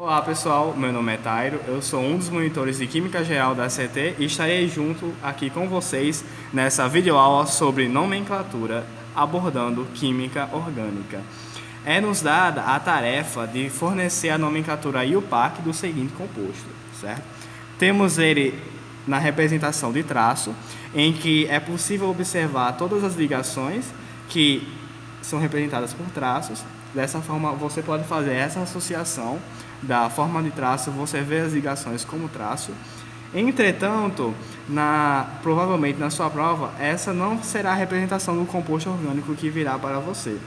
Olá pessoal, meu nome é Tairo, eu sou um dos monitores de Química Geral da CT e estarei junto aqui com vocês nessa videoaula sobre nomenclatura abordando Química Orgânica. É-nos dada a tarefa de fornecer a nomenclatura IUPAC do seguinte composto, certo? Temos ele na representação de traço, em que é possível observar todas as ligações que são representadas por traços. Dessa forma, você pode fazer essa associação da forma de traço, você vê as ligações como traço. Entretanto, provavelmente na sua prova, essa não será a representação do composto orgânico que virá para você,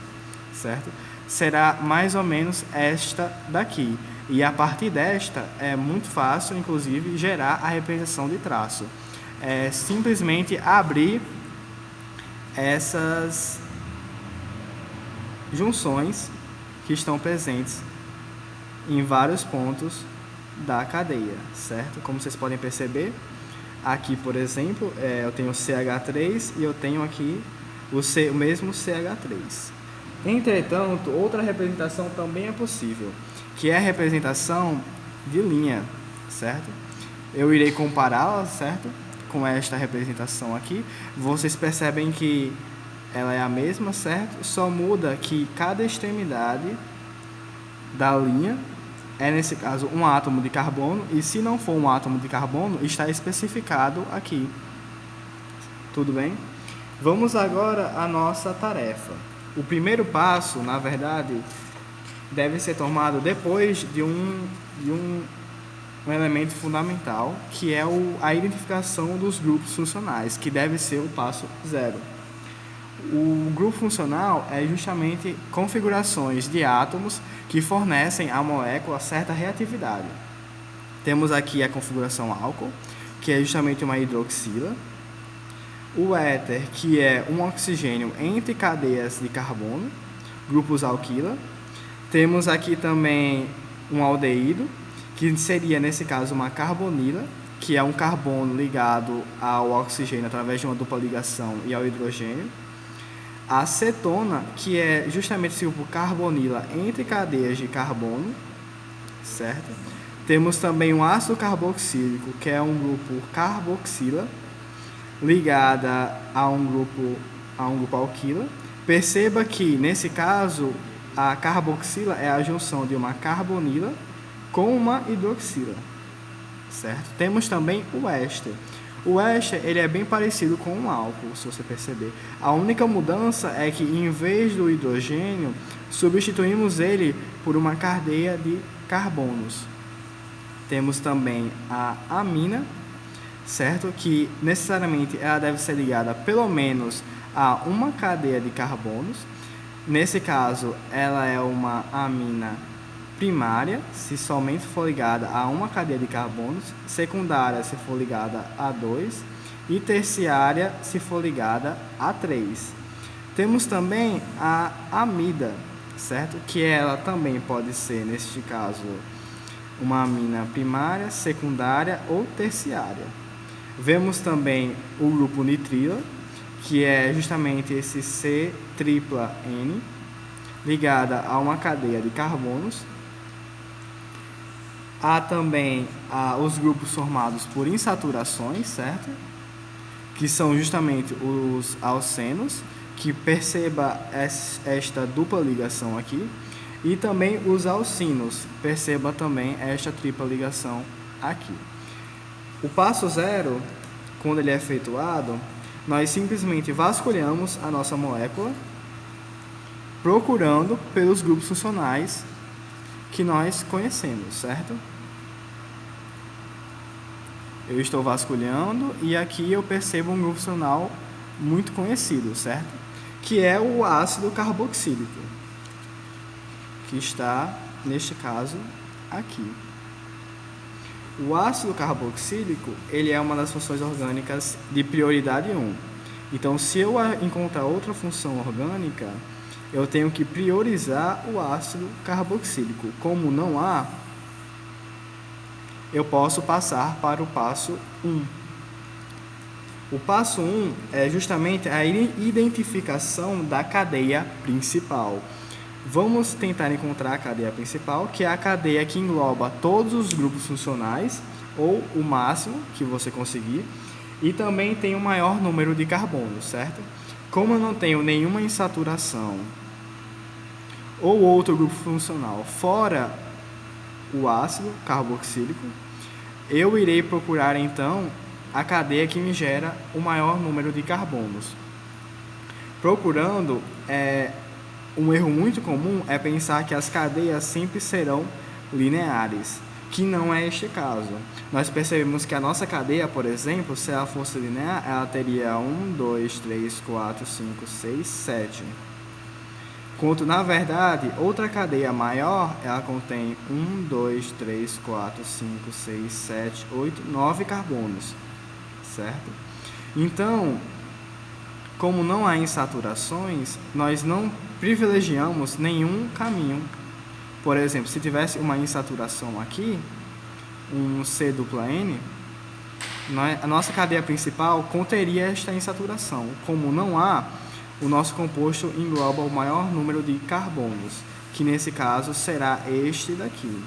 certo? Será mais ou menos esta daqui. E a partir desta, é muito fácil, inclusive, gerar a representação de traço. É simplesmente abrir essas junções que estão presentes em vários pontos da cadeia, certo? Como vocês podem perceber, aqui, por exemplo, eu tenho CH3 e eu tenho aqui o mesmo CH3. Entretanto, outra representação também é possível, que é a representação de linha, certo? Eu irei compará-la, certo? Com esta representação aqui. Vocês percebem que ela é a mesma, certo? Só muda que cada extremidade da linha é, nesse caso, um átomo de carbono, e se não for um átomo de carbono, está especificado aqui. Tudo bem? Vamos agora à nossa tarefa. O primeiro passo, na verdade, deve ser tomado depois de um elemento fundamental, que é a identificação dos grupos funcionais, que deve ser o passo 0. O grupo funcional é justamente configurações de átomos que fornecem à molécula certa reatividade. Temos aqui a configuração álcool, que é justamente uma hidroxila. O éter, que é um oxigênio entre cadeias de carbono, grupos alquila. Temos aqui também um aldeído, que seria, nesse caso, uma carbonila, que é um carbono ligado ao oxigênio através de uma dupla ligação e ao hidrogênio. A cetona, que é justamente esse grupo carbonila entre cadeias de carbono, certo? Temos também um ácido carboxílico, que é um grupo carboxila, ligada a um grupo alquila. Perceba que, nesse caso, a carboxila é a junção de uma carbonila com uma hidroxila, certo? Temos também o éster. O éster, ele é bem parecido com um álcool, se você perceber. A única mudança é que, em vez do hidrogênio, substituímos ele por uma cadeia de carbonos. Temos também a amina, certo? Que necessariamente ela deve ser ligada pelo menos a uma cadeia de carbonos. Nesse caso, ela é uma amina primária, se somente for ligada a uma cadeia de carbonos, secundária, se for ligada a 2, e terciária, se for ligada a 3. Temos também a amida, certo? Que ela também pode ser, neste caso, uma amina primária, secundária ou terciária. Vemos também o grupo nitrila, que é justamente esse C-tripla-N, ligada a uma cadeia de carbonos. Há também os grupos formados por insaturações, certo? Que são justamente os alcenos, que perceba esta dupla ligação aqui. E também os alcinos, perceba também esta tripla ligação aqui. O passo 0, quando ele é efetuado, nós simplesmente vasculhamos a nossa molécula, procurando pelos grupos funcionais que nós conhecemos, certo? Eu estou vasculhando e aqui eu percebo um grupo funcional muito conhecido, certo? Que é o ácido carboxílico, que está, neste caso, aqui. O ácido carboxílico, ele é uma das funções orgânicas de prioridade 1. Então, se eu encontrar outra função orgânica, eu tenho que priorizar o ácido carboxílico. Como não há, eu posso passar para o passo 1. O passo 1 é justamente a identificação da cadeia principal. Vamos tentar encontrar a cadeia principal, que é a cadeia que engloba todos os grupos funcionais, ou o máximo que você conseguir, e também tem o maior número de carbonos, certo? Como eu não tenho nenhuma insaturação ou outro grupo funcional fora o ácido carboxílico, eu irei procurar então a cadeia que me gera o maior número de carbonos. Procurando, um erro muito comum é pensar que as cadeias sempre serão lineares, que não é este caso. Nós percebemos que a nossa cadeia, por exemplo, se ela fosse linear, ela teria 1, 2, 3, 4, 5, 6, 7. Enquanto, na verdade, outra cadeia maior, ela contém 1, 2, 3, 4, 5, 6, 7, 8, 9 carbonos, certo? Então, como não há insaturações, nós não privilegiamos nenhum caminho. Por exemplo, se tivesse uma insaturação aqui, um C-N, a nossa cadeia principal conteria esta insaturação. Como não há, o nosso composto engloba o maior número de carbonos, que nesse caso será este daqui.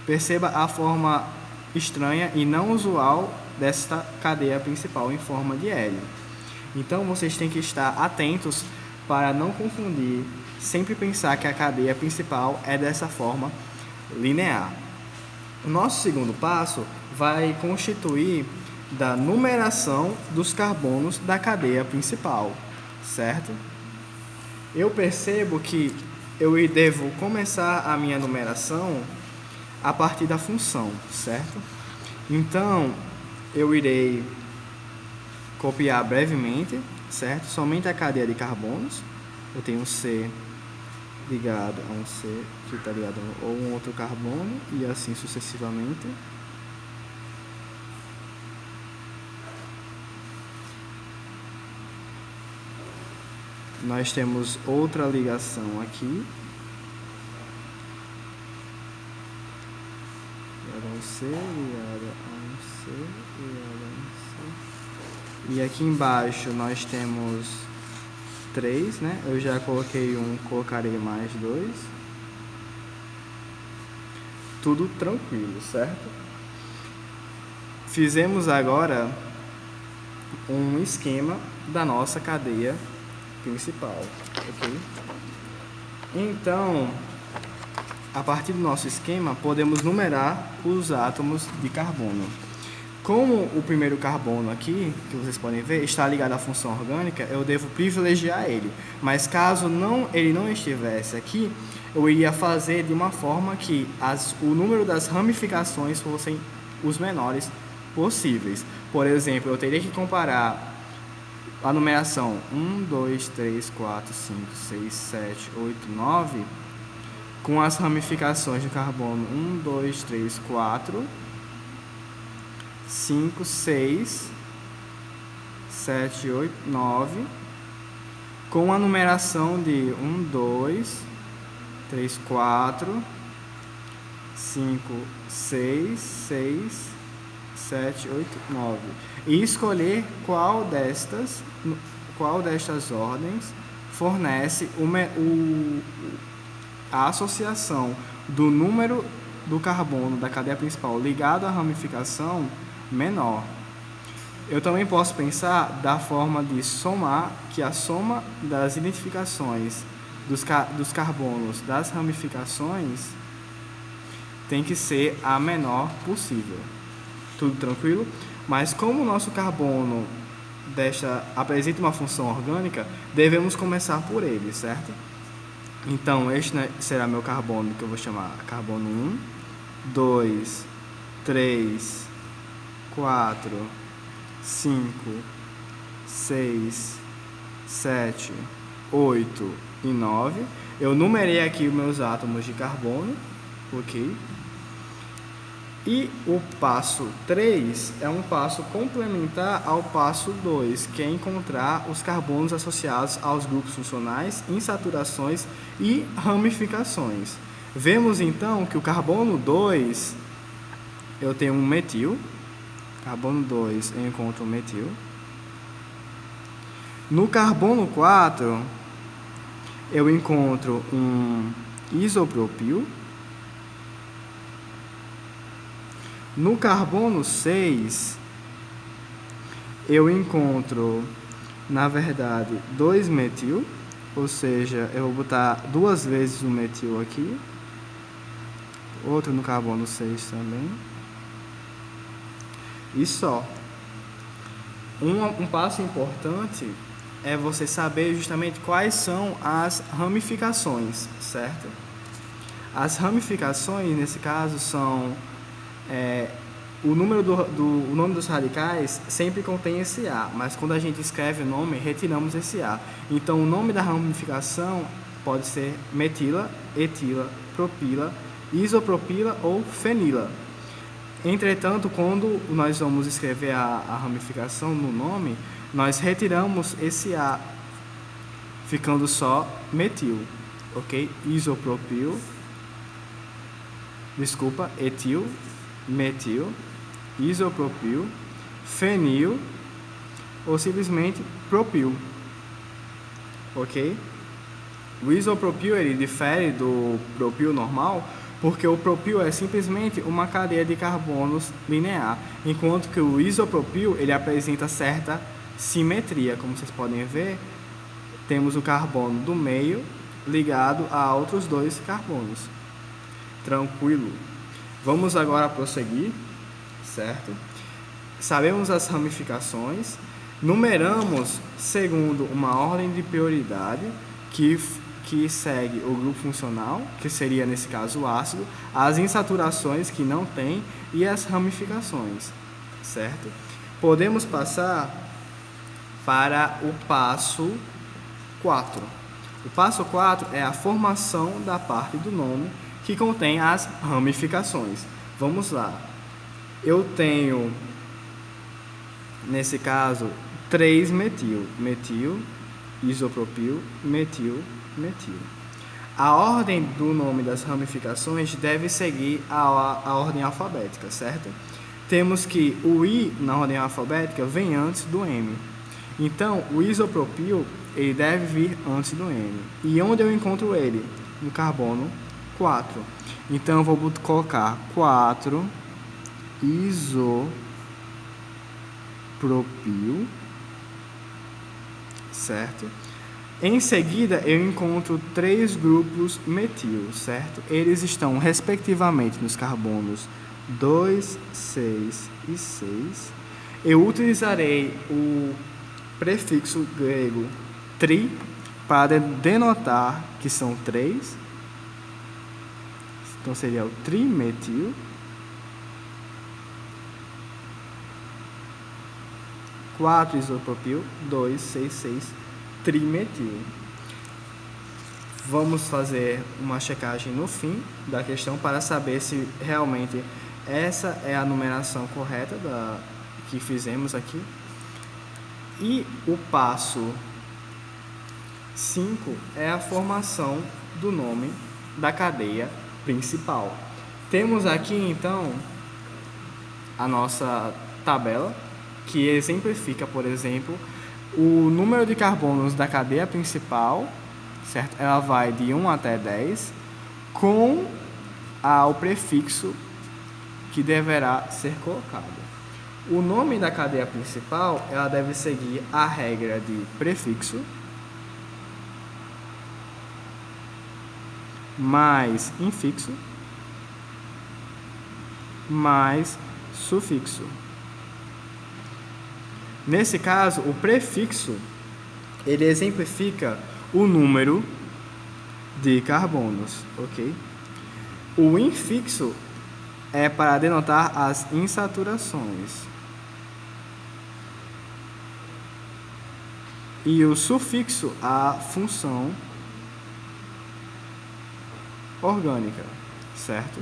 Perceba a forma estranha e não usual desta cadeia principal em forma de hélio. Então, vocês têm que estar atentos para não confundir, sempre pensar que a cadeia principal é dessa forma linear. O nosso segundo passo vai constituir da numeração dos carbonos da cadeia principal, certo? Eu percebo que eu devo começar a minha numeração a partir da função, certo? Então, eu irei copiar brevemente, certo? Somente a cadeia de carbonos. Eu tenho um C ligado a um C que está ligado a um outro carbono e assim sucessivamente. Nós temos outra ligação aqui. Ligado a um C, ligado a um C, ligado a um C. E aqui embaixo nós temos 3, né? Eu já coloquei um, colocarei mais 2. Tudo tranquilo, certo? Fizemos agora um esquema da nossa cadeia principal, ok? Então, a partir do nosso esquema, podemos numerar os átomos de carbono. Como o primeiro carbono aqui, que vocês podem ver, está ligado à função orgânica, eu devo privilegiar ele. Mas caso ele não estivesse aqui, eu iria fazer de uma forma que o número das ramificações fossem os menores possíveis. Por exemplo, eu teria que comparar a numeração 1, 2, 3, 4, 5, 6, 7, 8, 9 com as ramificações de carbono 1, 2, 3, 4, 5, 6, 7, 8, 9, com a numeração de 1, 2, 3, 4, 5, 6, 7, 8, 9. E escolher qual destas ordens fornece a associação do número do carbono da cadeia principal ligado à ramificação menor. Eu também posso pensar da forma de somar, que a soma das identificações dos carbonos das ramificações tem que ser a menor possível. Tudo tranquilo? Mas como o nosso carbono apresenta uma função orgânica, devemos começar por ele, certo? Então, este será meu carbono, que eu vou chamar carbono 1, 2, 3, 4, 5, 6, 7, 8 e 9. Eu numerei aqui os meus átomos de carbono, ok? E o passo 3 é um passo complementar ao passo 2, que é encontrar os carbonos associados aos grupos funcionais, insaturações e ramificações. Vemos então que o carbono 2, eu tenho um metil. Carbono 2, eu encontro um metil. No carbono 4, eu encontro um isopropil. No carbono 6, eu encontro, na verdade, 2-metil, ou seja, eu vou botar 2 vezes o metil aqui, outro no carbono 6 também, e só. Um passo importante é você saber justamente quais são as ramificações, certo? As ramificações, nesse caso, são o nome dos radicais sempre contém esse A, mas quando a gente escreve o nome, retiramos esse A. Então, o nome da ramificação pode ser metila, etila, propila, isopropila ou fenila. Entretanto, quando nós vamos escrever a ramificação no nome, nós retiramos esse A, ficando só metil, ok? Etil, metil, isopropil, fenil ou simplesmente propil, ok? O isopropil ele difere do propil normal porque o propil é simplesmente uma cadeia de carbonos linear, enquanto que o isopropil ele apresenta certa simetria, como vocês podem ver, temos o carbono do meio ligado a outros 2 carbonos. Tranquilo. Vamos agora prosseguir, certo? Sabemos as ramificações, numeramos segundo uma ordem de prioridade que segue o grupo funcional, que seria nesse caso o ácido, as insaturações que não tem e as ramificações, certo? Podemos passar para o passo 4. O passo 4 é a formação da parte do nome que contém as ramificações. Vamos lá. Eu tenho, nesse caso, 3-metil. Metil, isopropil, metil, metil. A ordem do nome das ramificações deve seguir a ordem alfabética, certo? Temos que o I na ordem alfabética vem antes do M. Então, o isopropil ele deve vir antes do M. E onde eu encontro ele? No carbono 4. Então, eu vou colocar 4 isopropil, certo? Em seguida, eu encontro 3 grupos metil, certo? Eles estão, respectivamente, nos carbonos 2, 6 e 6. Eu utilizarei o prefixo grego tri para denotar que são 3. Então, seria o trimetil. Quatro isopropil, 2, 6, 6, trimetil. Vamos fazer uma checagem no fim da questão para saber se realmente essa é a numeração correta que fizemos aqui. E o passo 5 é a formação do nome da cadeia principal. Temos aqui, então, a nossa tabela, que exemplifica, por exemplo, o número de carbonos da cadeia principal, certo? Ela vai de 1 até 10, com o prefixo que deverá ser colocado. O nome da cadeia principal, ela deve seguir a regra de prefixo mais infixo mais sufixo. Nesse caso, o prefixo ele exemplifica o número de carbonos, ok? O infixo é para denotar as insaturações. E o sufixo a função orgânica, certo?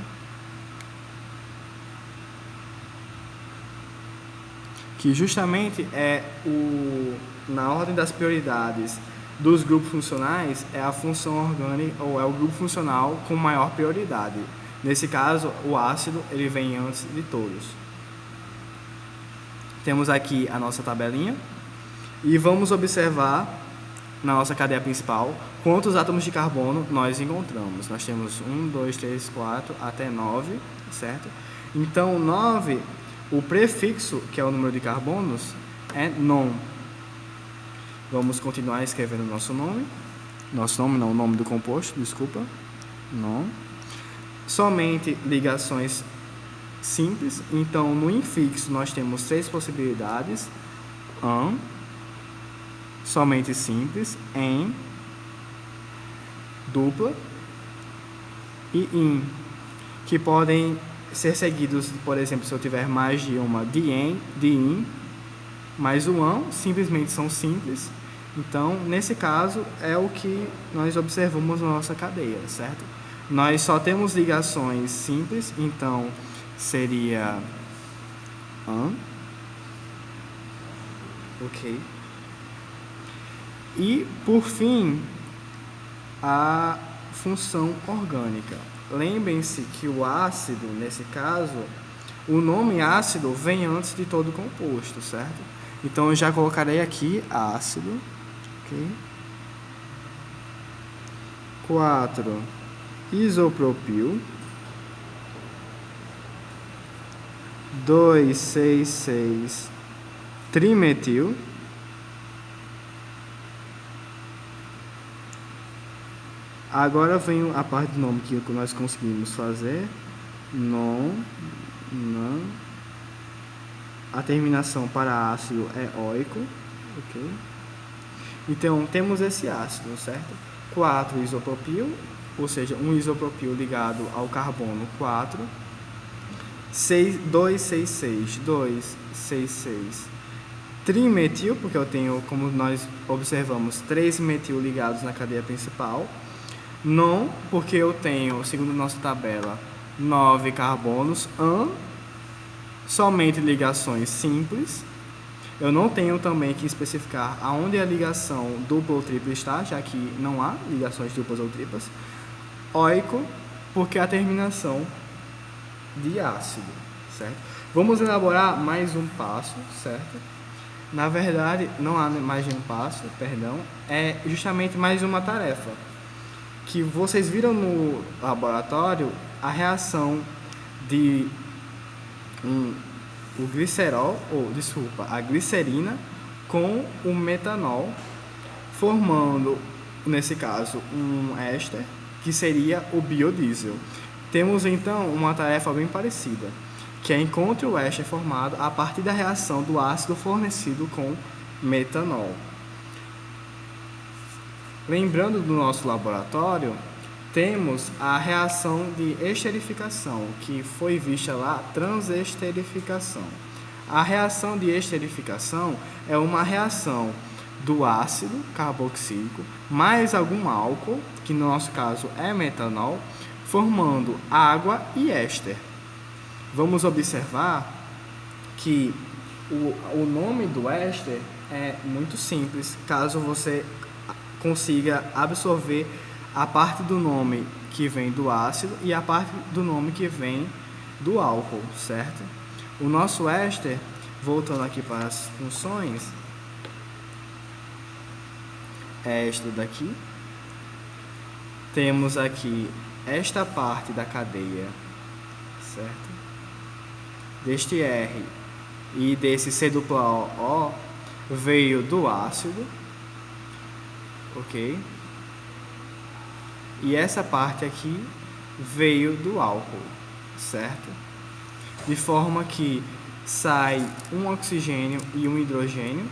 Que justamente na ordem das prioridades dos grupos funcionais, é a função orgânica ou é o grupo funcional com maior prioridade. Nesse caso, o ácido ele vem antes de todos. Temos aqui a nossa tabelinha e vamos observar na nossa cadeia principal, quantos átomos de carbono nós encontramos. Nós temos 1, 2, 3, 4, até 9, certo? Então, 9, o prefixo, que é o número de carbonos, é non. Vamos continuar escrevendo nosso nome. Nosso nome, não, o nome do composto, desculpa. Non. Somente ligações simples. Então, no infixo, nós temos 3 possibilidades. An, somente simples, em, dupla e in, que podem ser seguidos, por exemplo, se eu tiver mais de uma, de en, de in, mas o an simplesmente são simples. Então, nesse caso, é o que nós observamos na nossa cadeia, certo? Nós só temos ligações simples, então seria an, ok? E, por fim, a função orgânica. Lembrem-se que o ácido, nesse caso, o nome ácido vem antes de todo o composto, certo? Então, eu já colocarei aqui ácido, ok? 4, isopropil. 2, 6, 6, trimetil. Agora vem a parte do nome que nós conseguimos fazer. Non, nan. A terminação para ácido é óico, ok? Então, temos esse ácido, certo? 4 isopropil, ou seja, um isopropil ligado ao carbono 4. 2, 6, 6, 2, 6, 6. Trimetil, porque eu tenho, como nós observamos, 3 metil ligados na cadeia principal. Non, porque eu tenho, segundo nossa tabela, 9 carbonos. An, somente ligações simples. Eu não tenho também que especificar aonde a ligação dupla ou tripla está, já que não há ligações duplas ou triplas. Óico, porque a terminação de ácido, certo? Vamos elaborar mais um passo, certo? Na verdade, não há mais de um passo, perdão, é justamente mais uma tarefa. Que vocês viram no laboratório a reação de o glicerol, a glicerina com o metanol, formando, nesse caso, um éster, que seria o biodiesel. Temos então uma tarefa bem parecida, que é encontre o éster formado a partir da reação do ácido fornecido com metanol. Lembrando do nosso laboratório, temos a reação de esterificação, que foi vista lá, transesterificação. A reação de esterificação é uma reação do ácido carboxílico mais algum álcool, que no nosso caso é metanol, formando água e éster. Vamos observar que o nome do éster é muito simples, caso você consiga absorver a parte do nome que vem do ácido e a parte do nome que vem do álcool, certo? O nosso éster, voltando aqui para as funções, é esta daqui. Temos aqui esta parte da cadeia, certo? Deste R e desse C+O veio do ácido, ok? E essa parte aqui veio do álcool, certo? De forma que sai um oxigênio e um hidrogênio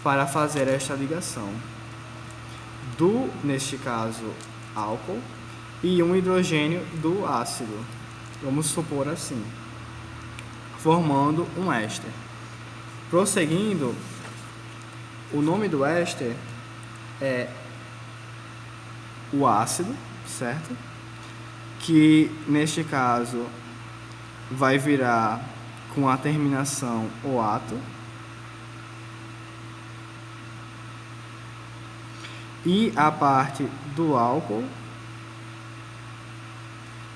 para fazer esta ligação. Neste caso, álcool, e um hidrogênio do ácido. Vamos supor assim, formando um éster. Prosseguindo, o nome do éster é o ácido, certo? Que neste caso vai virar com a terminação oato. E a parte do álcool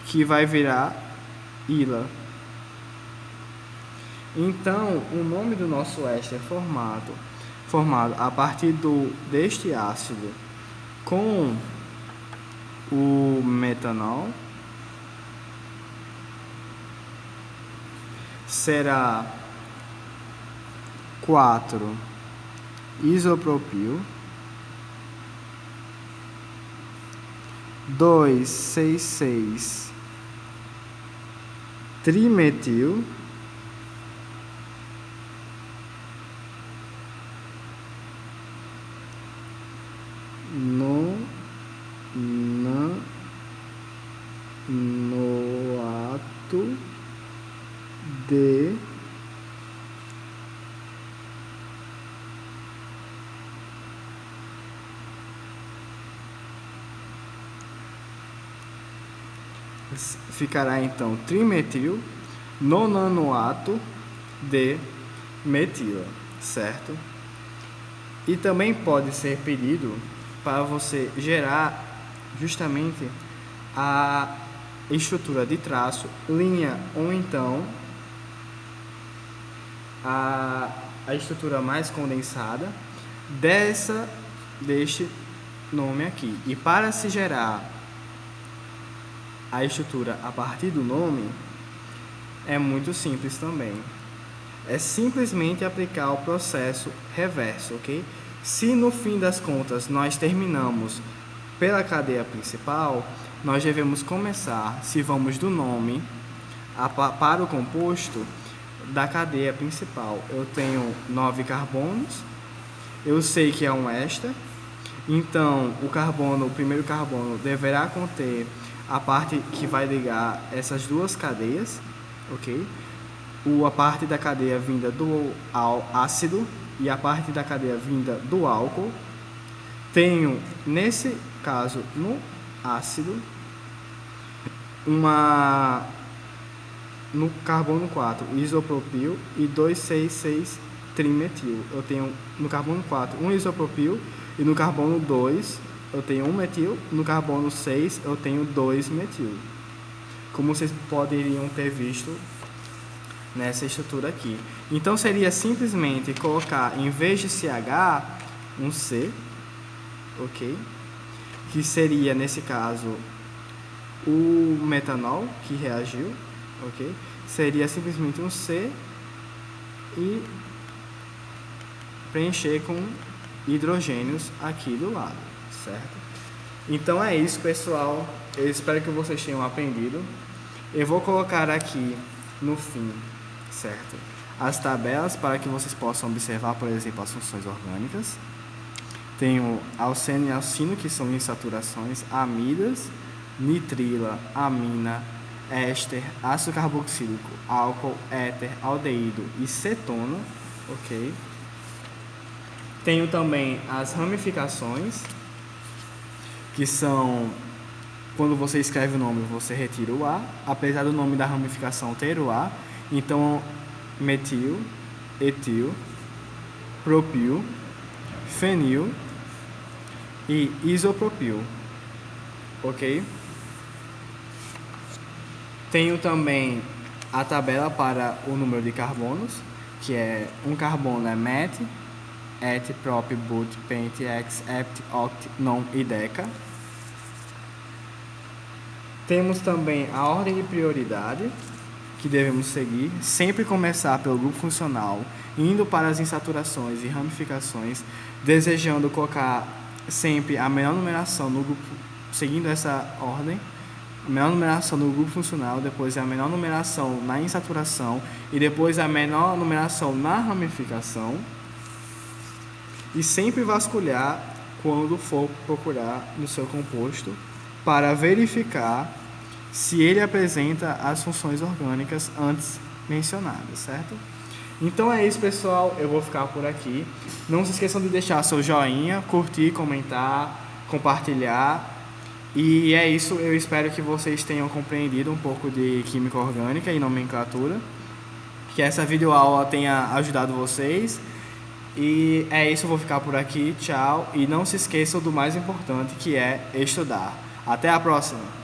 que vai virar ila. Então, o nome do nosso éster formado formado a partir deste ácido com o metanol será 4-isopropil, 2,6,6-trimetil, nonato de ficará então trimetil nonanoato de metila, certo? E também pode ser pedido para você gerar justamente a estrutura de traço, linha ou então a estrutura mais condensada deste nome aqui. E para se gerar a estrutura a partir do nome, é muito simples também. É simplesmente aplicar o processo reverso, ok? Se no fim das contas nós terminamos pela cadeia principal, nós devemos começar, se vamos do nome para o composto, da cadeia principal. Eu tenho 9 carbonos, eu sei que é um éster, então o primeiro carbono deverá conter a parte que vai ligar essas duas cadeias, ok? A parte da cadeia vinda do ácido e a parte da cadeia vinda do álcool. Tenho, nesse caso, no ácido, no carbono 4, isopropil e 2,6,6-trimetil. Eu tenho no carbono 4 um isopropil e no carbono 2 eu tenho um metil, no carbono 6 eu tenho 2 metil. Como vocês poderiam ter visto nessa estrutura aqui. Então seria simplesmente colocar, em vez de CH, um C, ok? Que seria, nesse caso, o metanol que reagiu, ok? Seria simplesmente um C e preencher com hidrogênios aqui do lado, certo? Então é isso, pessoal. Eu espero que vocês tenham aprendido. Eu vou colocar aqui no fim, certo, as tabelas para que vocês possam observar, por exemplo, as funções orgânicas. Tenho alceno e alcino, que são insaturações, amidas, nitrila, amina, éster, ácido carboxílico, álcool, éter, aldeído e cetona, ok? Tenho também as ramificações, que são, quando você escreve o nome, você retira o A, apesar do nome da ramificação ter o A. Então, metil, etil, propil, fenil e isopropil, ok? Tenho também a tabela para o número de carbonos, que é um carbono é met, et, prop, but, pent, ex, hept, oct, non e deca. Temos também a ordem de prioridade que devemos seguir, sempre começar pelo grupo funcional, indo para as insaturações e ramificações, desejando colocar sempre a menor numeração no grupo, seguindo essa ordem, a menor numeração no grupo funcional, depois a menor numeração na insaturação e depois a menor numeração na ramificação, e sempre vasculhar quando for procurar no seu composto para verificar se ele apresenta as funções orgânicas antes mencionadas, certo? Então é isso, pessoal, eu vou ficar por aqui. Não se esqueçam de deixar seu joinha, curtir, comentar, compartilhar. E é isso, eu espero que vocês tenham compreendido um pouco de química orgânica e nomenclatura, que essa videoaula tenha ajudado vocês. E é isso, eu vou ficar por aqui, tchau. E não se esqueçam do mais importante, que é estudar. Até a próxima!